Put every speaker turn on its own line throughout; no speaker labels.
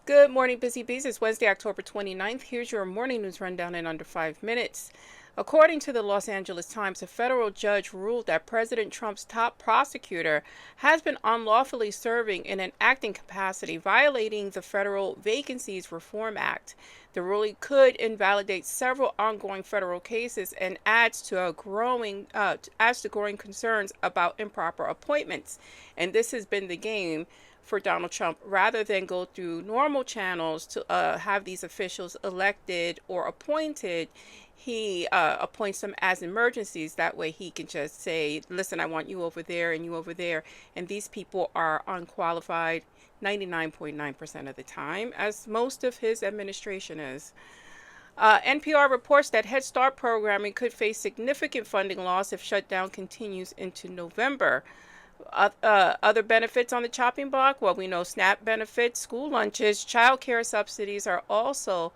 Good morning, Busy Bees. It's Wednesday, October 29th. Here's your morning news rundown in under 5 minutes. According to the Los Angeles Times, a federal judge ruled that President Trump's top prosecutor has been unlawfully serving in an acting capacity, violating the Federal Vacancies Reform Act. The ruling could invalidate several ongoing federal cases and adds to growing concerns about improper appointments. And this has been the game for Donald Trump. Rather than go through normal channels to have these officials elected or appointed, he appoints them as emergencies. That way he can just say, listen, I want you over there and you over there. And these people are unqualified 99.9% of the time, as most of his administration is. NPR reports that Head Start programming could face significant funding loss if Shutdown continues into November. Other benefits on the chopping block, well, we know SNAP benefits, school lunches, child care subsidies are also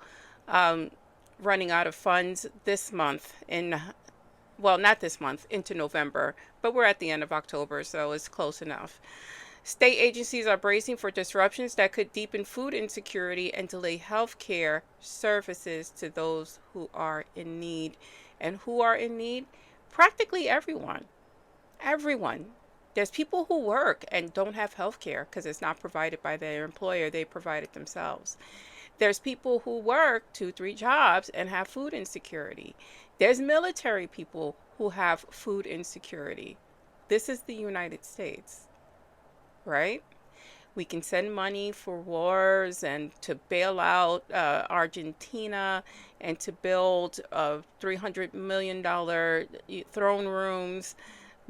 running out of funds this month not this month, into November, but we're at the end of October, so it's close enough. State agencies are bracing for disruptions that could deepen food insecurity and delay health care services to those who are in need. And who are in need? Practically everyone. Everyone. There's people who work and don't have health care because it's not provided by their employer. They provide it themselves. There's people who work 2-3 jobs and have food insecurity. There's military people who have food insecurity. This is the United States, right? We can send money for wars and to bail out Argentina and to build $300 million throne rooms,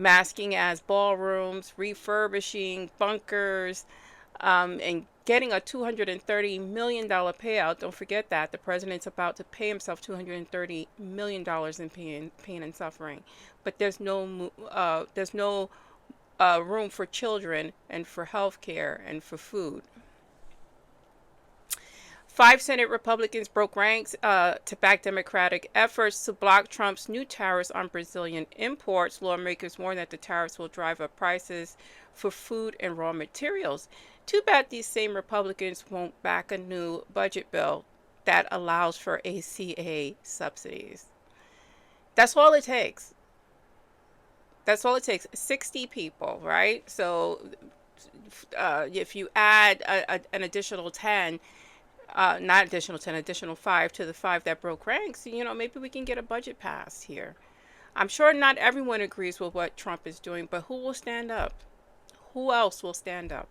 masking as ballrooms, refurbishing bunkers, and getting a $230 million payout. Don't forget that. The president's about to pay himself $230 million in pain and suffering. But there's no room for children and for health care and for food. 5 Senate Republicans broke ranks to back Democratic efforts to block Trump's new tariffs on Brazilian imports. Lawmakers warn that the tariffs will drive up prices for food and raw materials. Too bad these same Republicans won't back a new budget bill that allows for ACA subsidies. That's all it takes. That's all it takes. 60 people, right? So if you add an additional 10, not additional 10, additional 5 to the 5 that broke ranks, maybe we can get a budget passed here. I'm sure not everyone agrees with what Trump is doing, but who will stand up? Who else will stand up?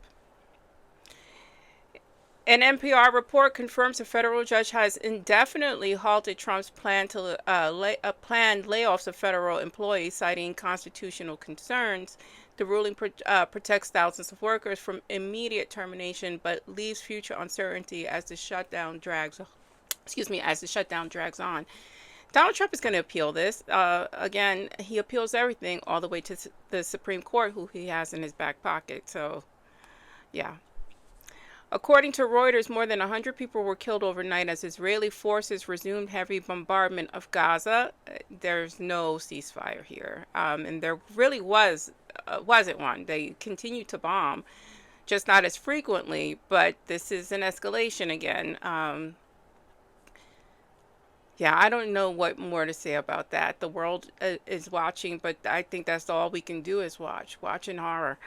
An NPR report confirms a federal judge has indefinitely halted Trump's planned layoffs of federal employees, citing constitutional concerns. The ruling protects thousands of workers from immediate termination, but leaves future uncertainty as the shutdown drags. As the shutdown drags on. Donald Trump is going to appeal this. Again, he appeals everything all the way to the Supreme Court, who he has in his back pocket. So, yeah. According to Reuters, more than 100 people were killed overnight as Israeli forces resumed heavy bombardment of Gaza. There's no ceasefire here, and there really wasn't one. They continue to bomb, just not as frequently, but this is an escalation again. I don't know what more to say about that. The world is watching, but I think that's all we can do is watch in horror.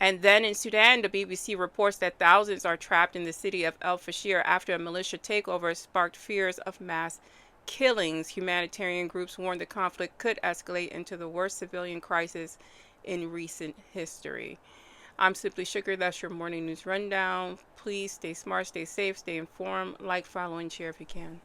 And then in Sudan, the BBC reports that thousands are trapped in the city of El Fasher after a militia takeover sparked fears of mass killings. Humanitarian groups warn the conflict could escalate into the worst civilian crisis in recent history. I'm Simply Sugar. That's your morning news rundown. Please stay smart, stay safe, stay informed. Like, follow, and share if you can.